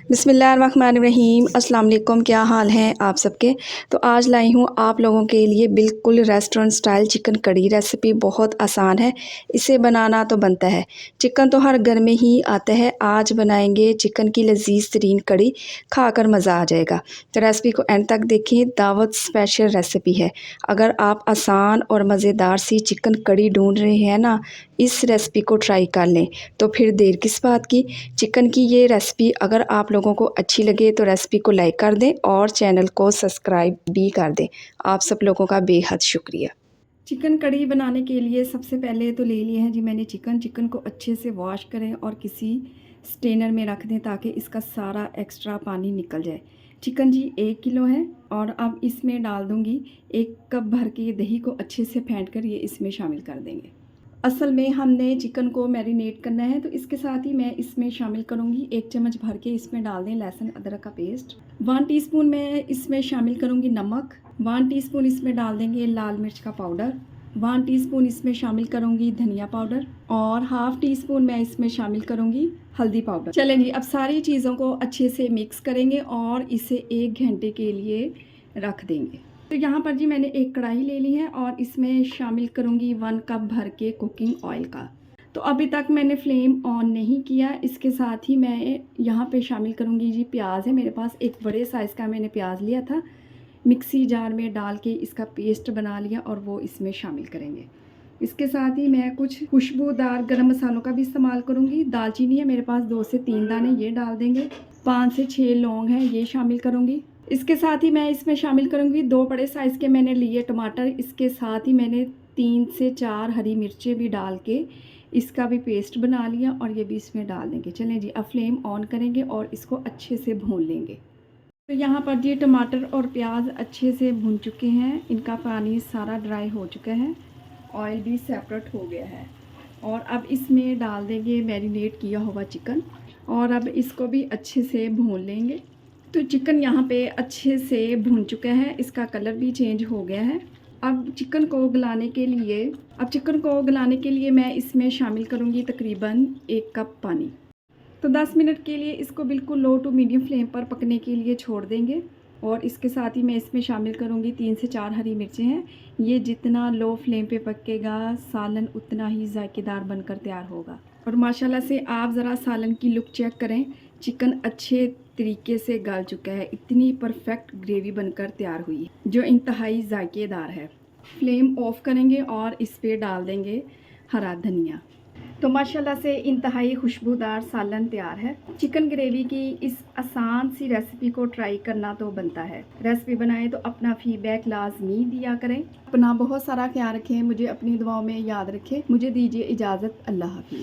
बिस्मिल्लाहिर्रहमानिर्रहीम। अस्सलाम वालेकुम। क्या हाल हैं आप सबके। तो आज लाई हूँ आप लोगों के लिए बिल्कुल रेस्टोरेंट स्टाइल चिकन कड़ी रेसिपी। बहुत आसान है, इसे बनाना तो बनता है। चिकन तो हर घर में ही आता है। आज बनाएंगे चिकन की लजीज तरीन कड़ी, खाकर मज़ा आ जाएगा। तो रेसिपी को एंड तक देखें, दावत स्पेशल रेसिपी है। अगर आप आसान और मज़ेदार सी चिकन कड़ी ढूंढ रहे हैं ना, इस रेसिपी को ट्राई कर लें। तो फिर देर किस बात की। चिकन की ये रेसिपी अगर आप लोगों को अच्छी लगे तो रेसिपी को लाइक कर दें और चैनल को सब्सक्राइब भी कर दें। आप सब लोगों का बेहद शुक्रिया। चिकन कड़ी बनाने के लिए सबसे पहले तो ले लिए हैं जी मैंने चिकन को अच्छे से वॉश करें और किसी स्ट्रेनर में रख दें ताकि इसका सारा एक्स्ट्रा पानी निकल जाए। चिकन जी 1 किलो है और अब इसमें डाल दूंगी 1 कप भर के दही को अच्छे से फेंट कर ये इसमें शामिल कर देंगे। असल में हमने चिकन को मैरिनेट करना है, तो इसके साथ ही मैं इसमें शामिल करूंगी 1 चम्मच भर के इसमें डाल दें लहसुन अदरक का पेस्ट। 1 टीस्पून मैं इसमें शामिल करूंगी नमक। 1 टीस्पून इसमें डाल देंगे लाल मिर्च का पाउडर। 1 टीस्पून इसमें शामिल करूंगी धनिया पाउडर और हाफ टी स्पून मैं इसमें शामिल करूंगी हल्दी पाउडर। चलें जी, अब सारी चीज़ों को अच्छे से मिक्स करेंगे और इसे 1 घंटे के लिए रख देंगे। तो यहाँ पर जी मैंने एक कढ़ाई ले ली है और इसमें शामिल करूँगी 1 कप भर के कुकिंग ऑयल का। तो अभी तक मैंने फ्लेम ऑन नहीं किया। इसके साथ ही मैं यहाँ पे शामिल करूँगी जी प्याज है मेरे पास, एक बड़े साइज़ का मैंने प्याज लिया था, मिक्सी जार में डाल के इसका पेस्ट बना लिया और वो इसमें शामिल करेंगे। इसके साथ ही मैं कुछ खुशबूदार गरम मसालों का भी इस्तेमाल करूँगी। दालचीनी है मेरे पास 2 से 3 दाने, ये डाल देंगे। 5 से 6 लौंग हैं, ये शामिल करूँगी। इसके साथ ही मैं इसमें शामिल करूँगी 2 बड़े साइज़ के मैंने लिए टमाटर। इसके साथ ही मैंने 3 से 4 हरी मिर्चें भी डाल के इसका भी पेस्ट बना लिया और ये भी इसमें डाल देंगे। चलें जी, अब फ्लेम ऑन करेंगे और इसको अच्छे से भून लेंगे। तो यहाँ पर जी टमाटर और प्याज अच्छे से भून चुके हैं, इनका पानी सारा ड्राई हो चुका है, ऑयल भी सेपरेट हो गया है। और अब इसमें डाल देंगे मैरिनेट किया हुआ चिकन और अब इसको भी अच्छे से भून लेंगे। तो चिकन यहाँ पे अच्छे से भून चुका है, इसका कलर भी चेंज हो गया है। अब चिकन को गलाने के लिए मैं इसमें शामिल करूँगी तकरीबन 1 कप पानी। तो 10 मिनट के लिए इसको बिल्कुल लो टू मीडियम फ्लेम पर पकने के लिए छोड़ देंगे। और इसके साथ ही मैं इसमें शामिल करूँगी 3 से 4 हरी मिर्चें हैं। ये जितना लो फ्लेम पे पकेगा सालन उतना ही जायकेदार बनकर तैयार होगा। और माशाल्लाह से आप ज़रा सालन की लुक चेक करें, चिकन अच्छे तरीके से गल चुका है, इतनी परफेक्ट ग्रेवी बनकर तैयार हुई है जो इंतहाई जायकेदार है। फ्लेम ऑफ करेंगे और इस पर डाल देंगे हरा धनिया। तो माशाल्लाह से इंतहाई खुशबूदार सालन तैयार है। चिकन ग्रेवी की इस आसान सी रेसिपी को ट्राई करना तो बनता है। रेसिपी बनाएं तो अपना फीडबैक लाजमी दिया करें। अपना बहुत सारा ख्याल रखें, मुझे अपनी दुआओं में याद रखें। मुझे दीजिए इजाज़त। अल्लाह हाफिज़।